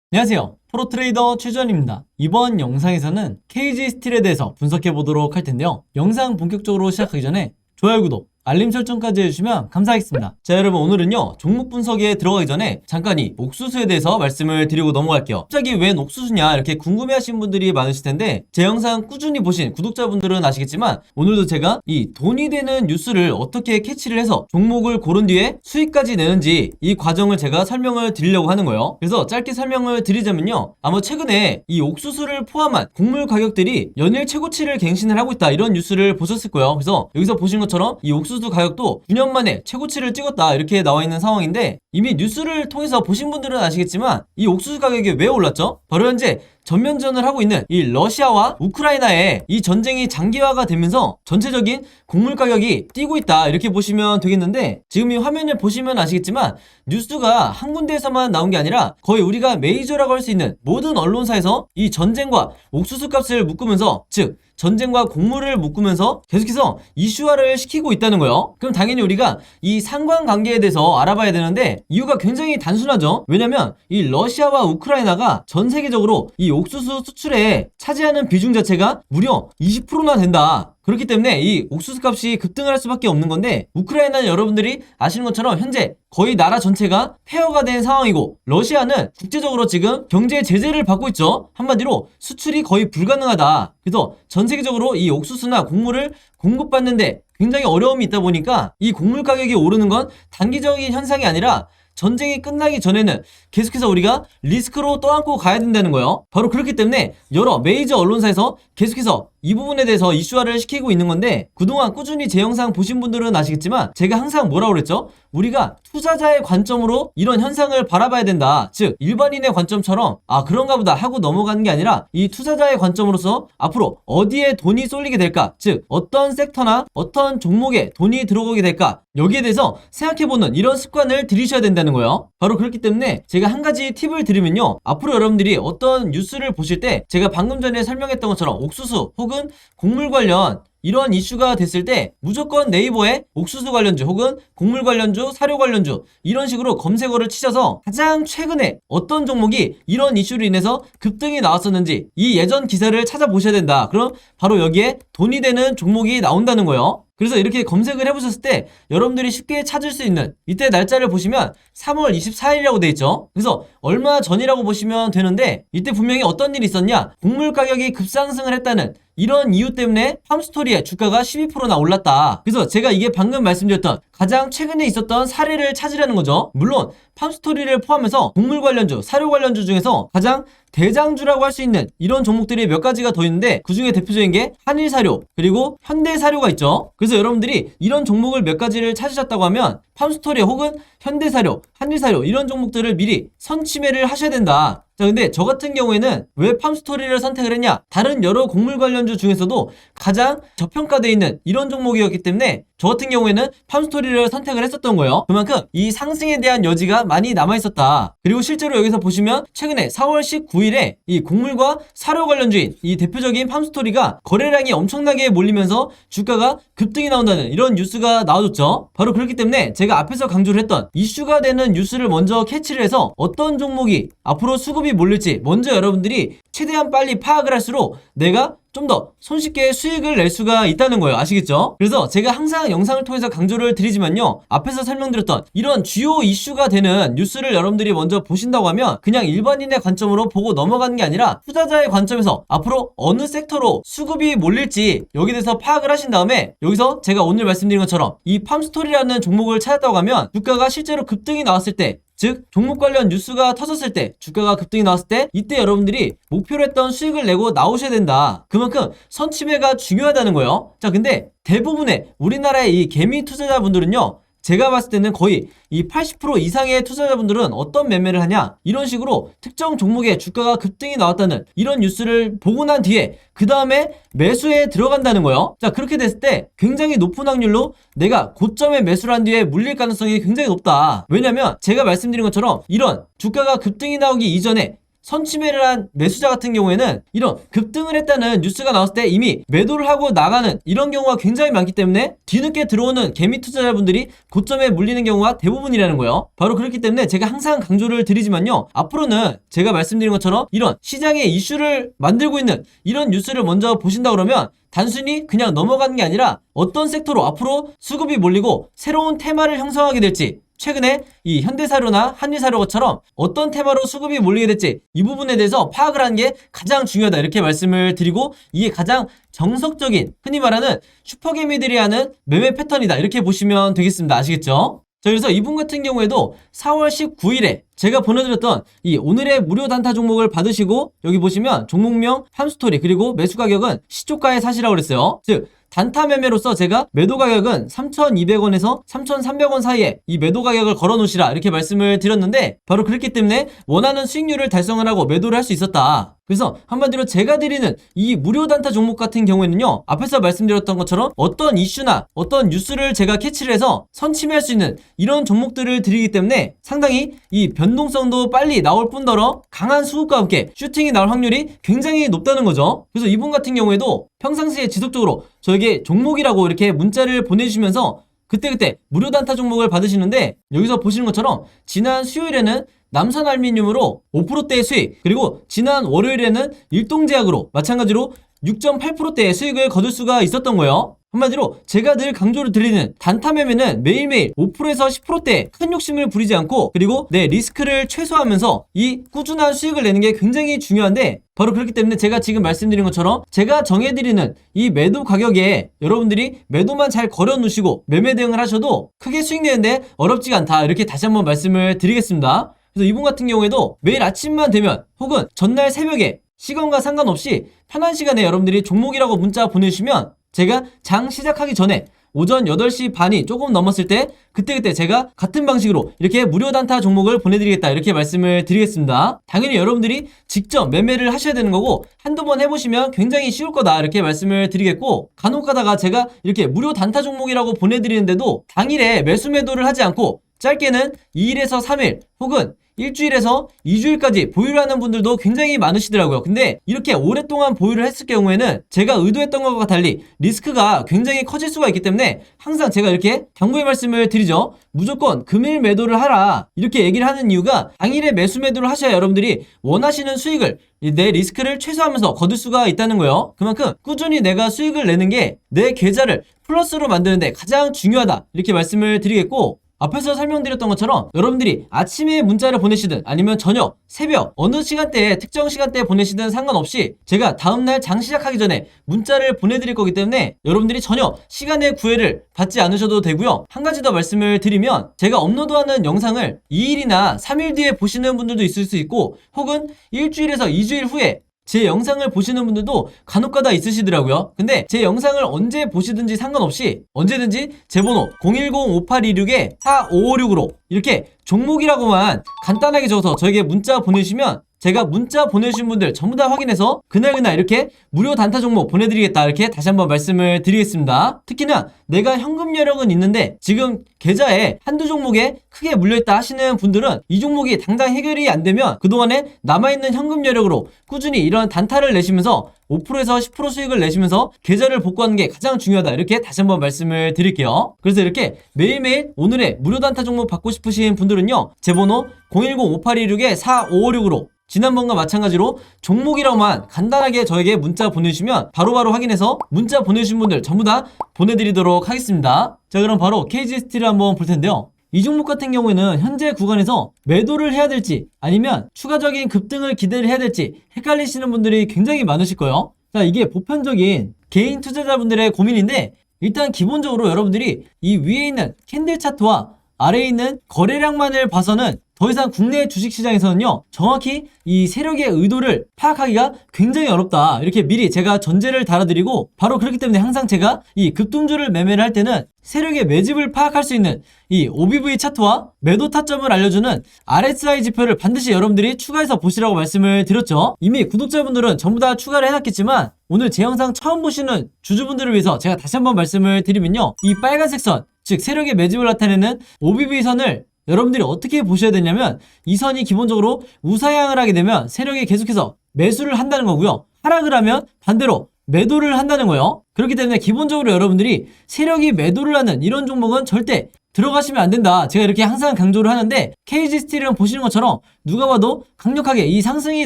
안녕하세요. 프로트레이더 최주환입니다. 이번 영상에서는 KG 스틸에 대해서 분석해 보도록 할 텐데요. 영상 본격적으로 시작하기 전에 좋아요, 구독, 알림 설정까지 해주시면 감사하겠습니다. 자, 여러분, 오늘은요 종목 분석에 들어가기 전에 잠깐 이 옥수수에 대해서 말씀을 드리고 넘어갈게요. 갑자기 웬 옥수수냐 이렇게 궁금해하시는 분들이 많으실 텐데, 제 영상 꾸준히 보신 구독자분들은 아시겠지만 오늘도 제가 이 돈이 되는 뉴스를 어떻게 캐치를 해서 종목을 고른 뒤에 수익까지 내는지 이 과정을 제가 설명을 드리려고 하는 거예요. 그래서 짧게 설명을 드리자면요, 아마 최근에 이 옥수수를 포함한 곡물 가격들이 연일 최고치를 갱신을 하고 있다, 이런 뉴스를 보셨을 거예요. 그래서 여기서 보신 것처럼 이 옥수수 가격도 9년 만에 최고치를 찍었다, 이렇게 나와 있는 상황인데, 이미 뉴스를 통해서 보신 분들은 아시겠지만 이 옥수수 가격이 왜 올랐죠? 바로 현재 전면전을 하고 있는 이 러시아와 우크라이나의 이 전쟁이 장기화가 되면서 전체적인 곡물 가격이 뛰고 있다, 이렇게 보시면 되겠는데, 지금 이 화면을 보시면 아시겠지만 뉴스가 한 군데에서만 나온 게 아니라 거의 우리가 메이저라고 할 수 있는 모든 언론사에서 이 전쟁과 옥수수 값을 묶으면서, 즉 전쟁과 곡물을 묶으면서 계속해서 이슈화를 시키고 있다는 거예요. 그럼 당연히 우리가 이 상관관계에 대해서 알아봐야 되는데, 이유가 굉장히 단순하죠. 왜냐면 이 러시아와 우크라이나가 전 세계적으로 이 옥수수 수출에 차지하는 비중 자체가 무려 20%나 된다. 그렇기 때문에 이 옥수수 값이 급등을 할 수밖에 없는 건데, 우크라이나는 여러분들이 아시는 것처럼 현재 거의 나라 전체가 폐허가 된 상황이고, 러시아는 국제적으로 지금 경제 제재를 받고 있죠. 한마디로 수출이 거의 불가능하다. 그래서 전 세계적으로 이 옥수수나 곡물을 공급받는데 굉장히 어려움이 있다 보니까 이 곡물 가격이 오르는 건 단기적인 현상이 아니라 전쟁이 끝나기 전에는 계속해서 우리가 리스크로 떠안고 가야 된다는 거예요. 바로 그렇기 때문에 여러 메이저 언론사에서 계속해서 이 부분에 대해서 이슈화를 시키고 있는 건데, 그동안 꾸준히 제 영상 보신 분들은 아시겠지만 제가 항상 뭐라고 그랬죠? 우리가 투자자의 관점으로 이런 현상을 바라봐야 된다. 즉 일반인의 관점처럼 그런가 보다 하고 넘어가는 게 아니라, 이 투자자의 관점으로서 앞으로 어디에 돈이 쏠리게 될까, 즉 어떤 섹터나 어떤 종목에 돈이 들어오게 될까, 여기에 대해서 생각해보는 이런 습관을 들이셔야 된다는 거예요. 바로 그렇기 때문에 제가 한 가지 팁을 드리면요, 앞으로 여러분들이 어떤 뉴스를 보실 때 제가 방금 전에 설명했던 것처럼 옥수수 혹은 곡물 관련 이런 이슈가 됐을 때 무조건 네이버에 옥수수 관련주 혹은 곡물 관련주, 사료 관련주 이런 식으로 검색어를 치셔서 가장 최근에 어떤 종목이 이런 이슈로 인해서 급등이 나왔었는지 이 예전 기사를 찾아보셔야 된다. 그럼 바로 여기에 돈이 되는 종목이 나온다는 거예요. 그래서 이렇게 검색을 해보셨을 때 여러분들이 쉽게 찾을 수 있는, 이때 날짜를 보시면 3월 24일이라고 돼 있죠. 그래서 얼마 전이라고 보시면 되는데, 이때 분명히 어떤 일이 있었냐, 곡물 가격이 급상승을 했다는 이런 이유 때문에 팜스토리의 주가가 12%나 올랐다. 그래서 제가 이게 방금 말씀드렸던 가장 최근에 있었던 사례를 찾으라는 거죠. 물론 팜스토리를 포함해서 곡물 관련주, 사료 관련주 중에서 가장 대장주라고 할 수 있는 이런 종목들이 몇 가지가 더 있는데, 그 중에 대표적인 게 한일사료 그리고 현대사료가 있죠. 그래서 여러분들이 이런 종목을 몇 가지를 찾으셨다고 하면 팜스토리 혹은 현대사료, 한일사료 이런 종목들을 미리 선침해를 하셔야 된다. 자, 근데 저 같은 경우에는 왜 팜스토리를 선택을 했냐, 다른 여러 곡물 관련주 중에서도 가장 저평가되어 있는 이런 종목이었기 때문에 저 같은 경우에는 팜스토리를 선택을 했었던 거예요. 그만큼 이 상승에 대한 여지가 많이 남아있었다. 그리고 실제로 여기서 보시면 최근에 4월 19일에 이 곡물과 사료 관련주인 이 대표적인 팜스토리가 거래량이 엄청나게 몰리면서 주가가 급등이 나온다는 이런 뉴스가 나와줬죠. 바로 그렇기 때문에 제가 앞에서 강조를 했던 이슈가 되는 뉴스를 먼저 캐치를 해서 어떤 종목이 앞으로 수급이 몰릴지 먼저 여러분들이 최대한 빨리 파악을 할수록 내가 좀 더 손쉽게 수익을 낼 수가 있다는 거예요. 아시겠죠? 그래서 제가 항상 영상을 통해서 강조를 드리지만요, 앞에서 설명드렸던 이런 주요 이슈가 되는 뉴스를 여러분들이 먼저 보신다고 하면 그냥 일반인의 관점으로 보고 넘어가는 게 아니라 투자자의 관점에서 앞으로 어느 섹터로 수급이 몰릴지 여기에 대해서 파악을 하신 다음에, 여기서 제가 오늘 말씀드린 것처럼 이 팜스토리라는 종목을 찾았다고 하면 주가가 실제로 급등이 나왔을 때, 즉 종목 관련 뉴스가 터졌을 때, 주가가 급등이 나왔을 때 이때 여러분들이 목표로 했던 수익을 내고 나오셔야 된다. 그만큼 선침해가 중요하다는 거예요. 자, 근데 대부분의 우리나라의 이 개미 투자자분들은요, 제가 봤을 때는 거의 이 80% 이상의 투자자분들은 어떤 매매를 하냐, 이런 식으로 특정 종목의 주가가 급등이 나왔다는 이런 뉴스를 보고 난 뒤에 그 다음에 매수에 들어간다는 거예요. 자, 그렇게 됐을 때 굉장히 높은 확률로 내가 고점에 매수를 한 뒤에 물릴 가능성이 굉장히 높다. 왜냐면 제가 말씀드린 것처럼 이런 주가가 급등이 나오기 이전에 선취매를 한 매수자 같은 경우에는 이런 급등을 했다는 뉴스가 나왔을 때 이미 매도를 하고 나가는 이런 경우가 굉장히 많기 때문에 뒤늦게 들어오는 개미 투자자분들이 고점에 물리는 경우가 대부분이라는 거예요. 바로 그렇기 때문에 제가 항상 강조를 드리지만요, 앞으로는 제가 말씀드린 것처럼 이런 시장의 이슈를 만들고 있는 이런 뉴스를 먼저 보신다 그러면 단순히 그냥 넘어가는 게 아니라 어떤 섹터로 앞으로 수급이 몰리고 새로운 테마를 형성하게 될지, 최근에 이 현대사료나 한일사료처럼 어떤 테마로 수급이 몰리게 될지 이 부분에 대해서 파악을 하는 게 가장 중요하다 이렇게 말씀을 드리고, 이게 가장 정석적인 흔히 말하는 슈퍼개미들이 하는 매매 패턴이다 이렇게 보시면 되겠습니다. 아시겠죠? 자, 그래서 이분 같은 경우에도 4월 19일에 제가 보내드렸던 이 오늘의 무료 단타 종목을 받으시고, 여기 보시면 종목명, 함스토리, 그리고 매수 가격은 시초가에 사시라고 그랬어요. 즉 단타 매매로서 제가 매도 가격은 3,200원에서 3,300원 사이에 이 매도 가격을 걸어 놓으시라 이렇게 말씀을 드렸는데, 바로 그렇기 때문에 원하는 수익률을 달성을 하고 매도를 할 수 있었다. 그래서 한마디로 제가 드리는 이 무료 단타 종목 같은 경우에는요, 앞에서 말씀드렸던 것처럼 어떤 이슈나 어떤 뉴스를 제가 캐치를 해서 선침해할 수 있는 이런 종목들을 드리기 때문에 상당히 이 변동성도 빨리 나올 뿐더러 강한 수급과 함께 슈팅이 나올 확률이 굉장히 높다는 거죠. 그래서 이분 같은 경우에도 평상시에 지속적으로 저에게 종목이라고 이렇게 문자를 보내주시면서 그때그때 무료 단타 종목을 받으시는데, 여기서 보시는 것처럼 지난 수요일에는 남선알미늄으로 5%대의 수익, 그리고 지난 월요일에는 일동제약으로 마찬가지로 6.8%대의 수익을 거둘 수가 있었던 거예요. 한마디로 제가 늘 강조를 드리는 단타 매매는 매일매일 5%에서 10%대의 큰 욕심을 부리지 않고, 그리고 내 리스크를 최소화하면서 이 꾸준한 수익을 내는 게 굉장히 중요한데, 바로 그렇기 때문에 제가 지금 말씀드린 것처럼 제가 정해드리는 이 매도 가격에 여러분들이 매도만 잘 걸어 놓으시고 매매 대응을 하셔도 크게 수익 내는데 어렵지가 않다 이렇게 다시 한번 말씀을 드리겠습니다. 그래서 이분 같은 경우에도 매일 아침만 되면 혹은 전날 새벽에 시간과 상관없이 편한 시간에 여러분들이 종목이라고 문자 보내주시면 제가 장 시작하기 전에 오전 8시 반이 조금 넘었을 때 그때그때 제가 같은 방식으로 이렇게 무료 단타 종목을 보내드리겠다 이렇게 말씀을 드리겠습니다. 당연히 여러분들이 직접 매매를 하셔야 되는 거고 한두 번 해보시면 굉장히 쉬울 거다 이렇게 말씀을 드리겠고, 간혹 가다가 제가 이렇게 무료 단타 종목이라고 보내드리는데도 당일에 매수 매도를 하지 않고 짧게는 2일에서 3일 혹은 일주일에서 2주일까지 보유를 하는 분들도 굉장히 많으시더라고요. 근데 이렇게 오랫동안 보유를 했을 경우에는 제가 의도했던 것과 달리 리스크가 굉장히 커질 수가 있기 때문에 항상 제가 이렇게 당부의 말씀을 드리죠. 무조건 금일 매도를 하라 이렇게 얘기를 하는 이유가, 당일에 매수 매도를 하셔야 여러분들이 원하시는 수익을 내 리스크를 최소화하면서 거둘 수가 있다는 거예요. 그만큼 꾸준히 내가 수익을 내는 게 내 계좌를 플러스로 만드는데 가장 중요하다 이렇게 말씀을 드리겠고, 앞에서 설명드렸던 것처럼 여러분들이 아침에 문자를 보내시든 아니면 저녁, 새벽 어느 시간대에 특정 시간대에 보내시든 상관없이 제가 다음날 장 시작하기 전에 문자를 보내드릴 거기 때문에 여러분들이 전혀 시간의 구애를 받지 않으셔도 되고요. 한 가지 더 말씀을 드리면, 제가 업로드하는 영상을 2일이나 3일 뒤에 보시는 분들도 있을 수 있고 혹은 일주일에서 2주일 후에 제 영상을 보시는 분들도 간혹가다 있으시더라고요. 근데 제 영상을 언제 보시든지 상관없이 언제든지 제 번호 010-5826-4556으로 이렇게 종목이라고만 간단하게 적어서 저에게 문자 보내주시면 제가 문자 보내주신 분들 전부 다 확인해서 그날그날 이렇게 무료 단타 종목 보내드리겠다 이렇게 다시 한번 말씀을 드리겠습니다. 특히나 내가 현금 여력은 있는데 지금 계좌에 한두 종목에 크게 물려있다 하시는 분들은 이 종목이 당장 해결이 안 되면 그동안에 남아있는 현금 여력으로 꾸준히 이런 단타를 내시면서 5%에서 10% 수익을 내시면서 계좌를 복구하는 게 가장 중요하다 이렇게 다시 한번 말씀을 드릴게요. 그래서 이렇게 매일매일 오늘의 무료 단타 종목 받고 싶으신 분들은요, 제 번호 010-5826-4556으로 지난번과 마찬가지로 종목이라고만 간단하게 저에게 문자 보내주시면 바로바로 확인해서 문자 보내주신 분들 전부 다 보내드리도록 하겠습니다. 자, 그럼 바로 KG스틸을 한번 볼 텐데요. 이 종목 같은 경우에는 현재 구간에서 매도를 해야 될지 아니면 추가적인 급등을 기대를 해야 될지 헷갈리시는 분들이 굉장히 많으실 거예요. 자, 이게 보편적인 개인 투자자분들의 고민인데, 일단 기본적으로 여러분들이 이 위에 있는 캔들 차트와 아래에 있는 거래량만을 봐서는 더 이상 국내 주식시장에서는요, 정확히 이 세력의 의도를 파악하기가 굉장히 어렵다 이렇게 미리 제가 전제를 달아드리고, 바로 그렇기 때문에 항상 제가 이 급등주를 매매를 할 때는 세력의 매집을 파악할 수 있는 이 OBV 차트와 매도 타점을 알려주는 RSI 지표를 반드시 여러분들이 추가해서 보시라고 말씀을 드렸죠. 이미 구독자분들은 전부 다 추가를 해놨겠지만 오늘 제 영상 처음 보시는 주주분들을 위해서 제가 다시 한번 말씀을 드리면요, 이 빨간색 선, 즉 세력의 매집을 나타내는 OBV 선을 여러분들이 어떻게 보셔야 되냐면 이 선이 기본적으로 우상향을 하게 되면 세력이 계속해서 매수를 한다는 거고요. 하락을 하면 반대로 매도를 한다는 거예요. 그렇기 때문에 기본적으로 여러분들이 세력이 매도를 하는 이런 종목은 절대 들어가시면 안 된다. 제가 이렇게 항상 강조를 하는데 KG 스틸은 보시는 것처럼 누가 봐도 강력하게 이 상승이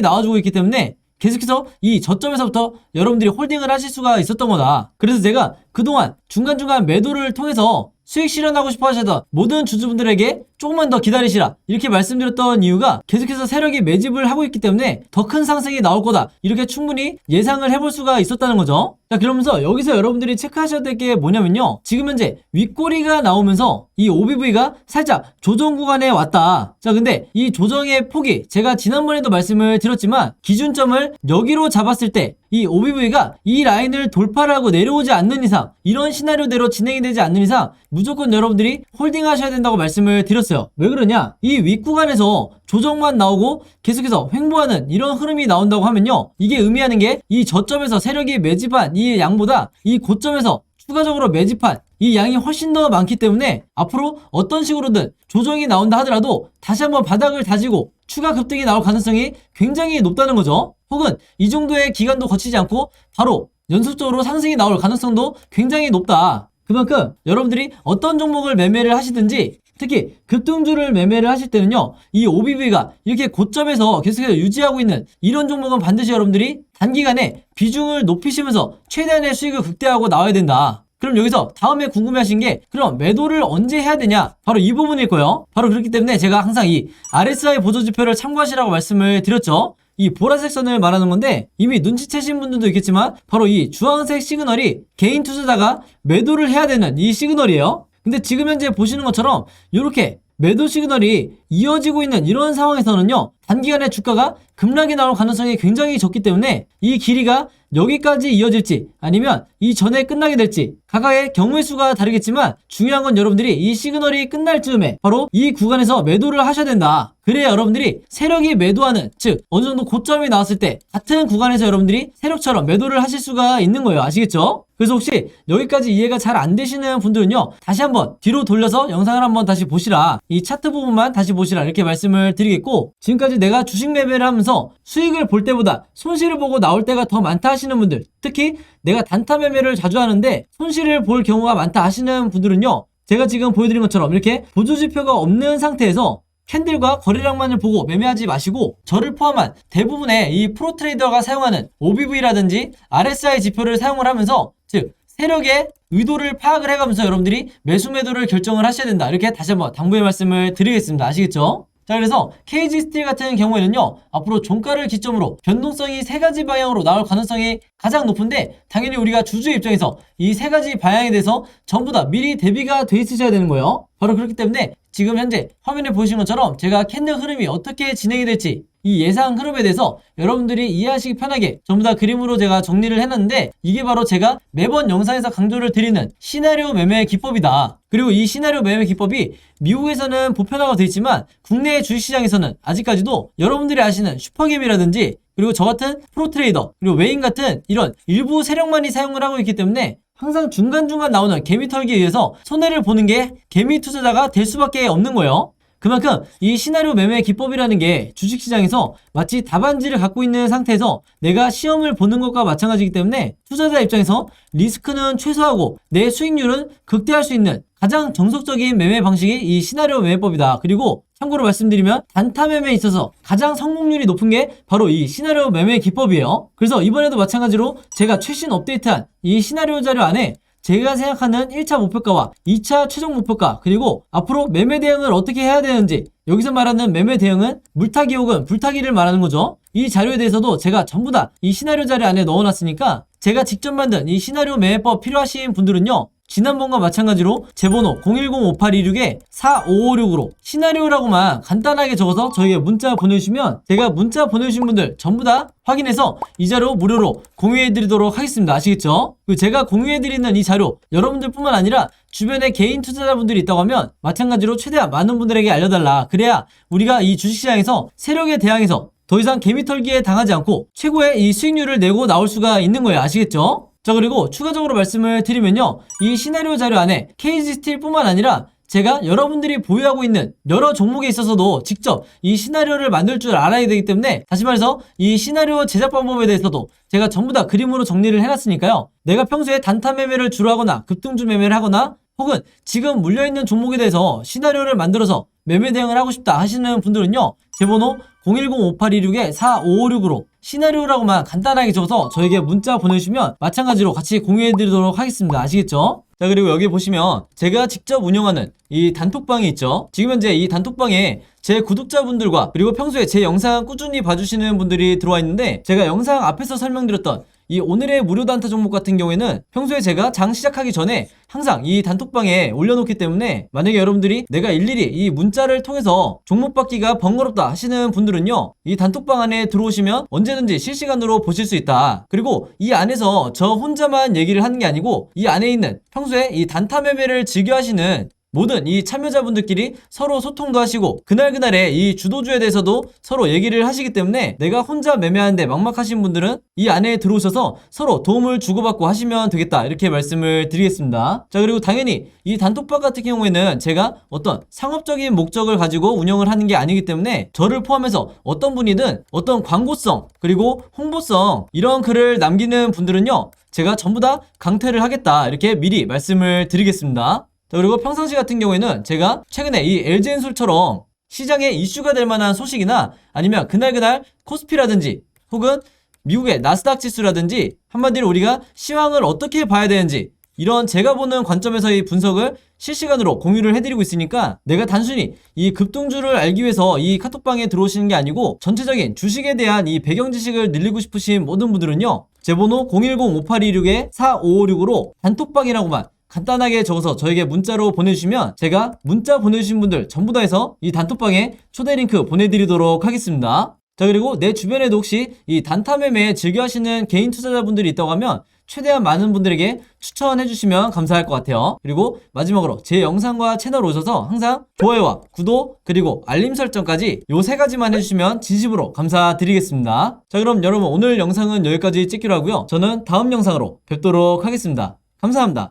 나와주고 있기 때문에 계속해서 이 저점에서부터 여러분들이 홀딩을 하실 수가 있었던 거다. 그래서 제가 그동안 중간중간 매도를 통해서 수익 실현하고 싶어 하시던 모든 주주분들에게 조금만 더 기다리시라 이렇게 말씀드렸던 이유가 계속해서 세력이 매집을 하고 있기 때문에 더 큰 상승이 나올 거다 이렇게 충분히 예상을 해볼 수가 있었다는 거죠. 자, 그러면서 여기서 여러분들이 체크하셔야 될 게 뭐냐면요, 지금 현재 윗꼬리가 나오면서 이 OBV가 살짝 조정 구간에 왔다. 자, 근데 이 조정의 폭이 제가 지난번에도 말씀을 드렸지만 기준점을 여기로 잡았을 때 이 OBV가 이 라인을 돌파를 하고 내려오지 않는 이상, 이런 시나리오대로 진행이 되지 않는 이상 무조건 여러분들이 홀딩 하셔야 된다고 말씀을 드렸어요. 왜 그러냐, 이 윗구간에서 조정만 나오고 계속해서 횡보하는 이런 흐름이 나온다고 하면요, 이게 의미하는 게 이 저점에서 세력이 매집한 이 양보다 이 고점에서 추가적으로 매집한 이 양이 훨씬 더 많기 때문에 앞으로 어떤 식으로든 조정이 나온다 하더라도 다시 한번 바닥을 다지고 추가 급등이 나올 가능성이 굉장히 높다는 거죠. 혹은 이 정도의 기간도 거치지 않고 바로 연속적으로 상승이 나올 가능성도 굉장히 높다. 그만큼 여러분들이 어떤 종목을 매매를 하시든지 특히 급등주를 매매를 하실 때는요, 이 OBV가 이렇게 고점에서 계속해서 유지하고 있는 이런 종목은 반드시 여러분들이 단기간에 비중을 높이시면서 최대한의 수익을 극대화하고 나와야 된다. 그럼 여기서 다음에 궁금해하신 게 그럼 매도를 언제 해야 되냐, 바로 이 부분일 거예요. 바로 그렇기 때문에 제가 항상 이 RSI 보조지표를 참고하시라고 말씀을 드렸죠. 이 보라색 선을 말하는 건데 이미 눈치채신 분들도 있겠지만 바로 이 주황색 시그널이 개인 투자자가 매도를 해야 되는 이 시그널이에요. 근데 지금 현재 보시는 것처럼 이렇게 매도 시그널이 이어지고 있는 이런 상황에서는요, 단기간에 주가가 급락이 나올 가능성이 굉장히 적기 때문에 이 길이가 여기까지 이어질지 아니면 이 전에 끝나게 될지 각각의 경우의 수가 다르겠지만 중요한 건 여러분들이 이 시그널이 끝날 즈음에 바로 이 구간에서 매도를 하셔야 된다. 그래야 여러분들이 세력이 매도하는, 즉 어느 정도 고점이 나왔을 때 같은 구간에서 여러분들이 세력처럼 매도를 하실 수가 있는 거예요. 아시겠죠? 그래서 혹시 여기까지 이해가 잘 안 되시는 분들은요, 다시 한번 뒤로 돌려서 영상을 한번 다시 보시라, 이 차트 부분만 다시 보시라 이렇게 말씀을 드리겠고, 지금까지 내가 주식 매매를 하면서 수익을 볼 때보다 손실을 보고 나올 때가 더 많다 하시는 분들, 특히 내가 단타 매매를 자주 하는데 손실을 볼 경우가 많다 하시는 분들은요, 제가 지금 보여드린 것처럼 이렇게 보조지표가 없는 상태에서 캔들과 거래량만을 보고 매매하지 마시고 저를 포함한 대부분의 이 프로트레이더가 사용하는 OBV라든지 RSI 지표를 사용을 하면서, 즉 세력의 의도를 파악을 해가면서 여러분들이 매수 매도를 결정을 하셔야 된다. 이렇게 다시 한번 당부의 말씀을 드리겠습니다. 아시겠죠? 자, 그래서 KG 스틸 같은 경우에는요, 앞으로 종가를 기점으로 변동성이 세 가지 방향으로 나올 가능성이 가장 높은데, 당연히 우리가 주주의 입장에서 이 세 가지 방향에 대해서 전부 다 미리 대비가 돼 있으셔야 되는 거예요. 바로 그렇기 때문에 지금 현재 화면에 보시는 것처럼 제가 캔들 흐름이 어떻게 진행이 될지 이 예상 흐름에 대해서 여러분들이 이해하시기 편하게 전부 다 그림으로 제가 정리를 해놨는데, 이게 바로 제가 매번 영상에서 강조를 드리는 시나리오 매매 기법이다. 그리고 이 시나리오 매매 기법이 미국에서는 보편화가 되어 있지만 국내 주식시장에서는 아직까지도 여러분들이 아시는 슈퍼겜이라든지 그리고 저 같은 프로트레이더 그리고 웨인 같은 이런 일부 세력만이 사용을 하고 있기 때문에 항상 중간중간 나오는 개미 털기에 의해서 손해를 보는 게 개미 투자자가 될 수밖에 없는 거예요. 그만큼 이 시나리오 매매 기법이라는 게 주식시장에서 마치 답안지를 갖고 있는 상태에서 내가 시험을 보는 것과 마찬가지이기 때문에 투자자 입장에서 리스크는 최소화하고 내 수익률은 극대화할 수 있는 가장 정석적인 매매 방식이 이 시나리오 매매법이다. 그리고 참고로 말씀드리면 단타 매매에 있어서 가장 성공률이 높은 게 바로 이 시나리오 매매 기법이에요. 그래서 이번에도 마찬가지로 제가 최신 업데이트한 이 시나리오 자료 안에 제가 생각하는 1차 목표가와 2차 최종 목표가, 그리고 앞으로 매매 대응을 어떻게 해야 되는지, 여기서 말하는 매매 대응은 물타기 혹은 불타기를 말하는 거죠. 이 자료에 대해서도 제가 전부 다 이 시나리오 자료 안에 넣어놨으니까 제가 직접 만든 이 시나리오 매매법 필요하신 분들은요, 지난번과 마찬가지로 제 번호 010-5826-4556으로 시나리오라고만 간단하게 적어서 저에게 문자 보내주시면 제가 문자 보내주신 분들 전부 다 확인해서 이 자료 무료로 공유해드리도록 하겠습니다. 아시겠죠? 그리고 제가 공유해드리는 이 자료 여러분들 뿐만 아니라 주변에 개인 투자자분들이 있다고 하면 마찬가지로 최대한 많은 분들에게 알려달라. 그래야 우리가 이 주식시장에서 세력에 대항해서 더 이상 개미털기에 당하지 않고 최고의 이 수익률을 내고 나올 수가 있는 거예요. 아시겠죠? 자, 그리고 추가적으로 말씀을 드리면요, 이 시나리오 자료 안에 KG 스틸 뿐만 아니라 제가 여러분들이 보유하고 있는 여러 종목에 있어서도 직접 이 시나리오를 만들 줄 알아야 되기 때문에, 다시 말해서 이 시나리오 제작 방법에 대해서도 제가 전부 다 그림으로 정리를 해놨으니까요. 내가 평소에 단타 매매를 주로 하거나 급등주 매매를 하거나 혹은 지금 물려있는 종목에 대해서 시나리오를 만들어서 매매 대응을 하고 싶다 하시는 분들은요, 제 번호 010-5826-4556으로 시나리오라고만 간단하게 적어서 저에게 문자 보내주시면 마찬가지로 같이 공유해드리도록 하겠습니다. 아시겠죠? 자, 그리고 여기 보시면 제가 직접 운영하는 이 단톡방이 있죠. 지금 현재 이 단톡방에 제 구독자분들과 그리고 평소에 제 영상 꾸준히 봐주시는 분들이 들어와 있는데, 제가 영상 앞에서 설명드렸던 이 오늘의 무료 단타 종목 같은 경우에는 평소에 제가 장 시작하기 전에 항상 이 단톡방에 올려놓기 때문에, 만약에 여러분들이 내가 일일이 이 문자를 통해서 종목 받기가 번거롭다 하시는 분들은요, 이 단톡방 안에 들어오시면 언제든지 실시간으로 보실 수 있다. 그리고 이 안에서 저 혼자만 얘기를 하는 게 아니고 이 안에 있는 평소에 이 단타 매매를 즐겨 하시는 모든 이 참여자분들끼리 서로 소통도 하시고 그날그날의 이 주도주에 대해서도 서로 얘기를 하시기 때문에, 내가 혼자 매매하는데 막막하신 분들은 이 안에 들어오셔서 서로 도움을 주고받고 하시면 되겠다, 이렇게 말씀을 드리겠습니다. 자, 그리고 당연히 이 단톡방 같은 경우에는 제가 어떤 상업적인 목적을 가지고 운영을 하는 게 아니기 때문에, 저를 포함해서 어떤 분이든 어떤 광고성 그리고 홍보성 이런 글을 남기는 분들은요, 제가 전부 다 강퇴를 하겠다, 이렇게 미리 말씀을 드리겠습니다. 자, 그리고 평상시 같은 경우에는 제가 최근에 이 LG엔솔처럼 시장에 이슈가 될 만한 소식이나 아니면 그날그날 코스피라든지 혹은 미국의 나스닥 지수라든지, 한마디로 우리가 시황을 어떻게 봐야 되는지 이런 제가 보는 관점에서의 분석을 실시간으로 공유를 해드리고 있으니까, 내가 단순히 이 급등주를 알기 위해서 이 카톡방에 들어오시는 게 아니고 전체적인 주식에 대한 이 배경 지식을 늘리고 싶으신 모든 분들은요, 제 번호 010-5826-4556으로 단톡방이라고만 간단하게 적어서 저에게 문자로 보내주시면 제가 문자 보내주신 분들 전부 다 해서 이 단톡방에 초대 링크 보내드리도록 하겠습니다. 자, 그리고 내 주변에도 혹시 이 단타 매매 즐겨 하시는 개인 투자자분들이 있다고 하면 최대한 많은 분들에게 추천해 주시면 감사할 것 같아요. 그리고 마지막으로 제 영상과 채널 오셔서 항상 좋아요와 구독 그리고 알림 설정까지 요 세 가지만 해주시면 진심으로 감사드리겠습니다. 자, 그럼 여러분 오늘 영상은 여기까지 찍기로 하고요. 저는 다음 영상으로 뵙도록 하겠습니다. 감사합니다.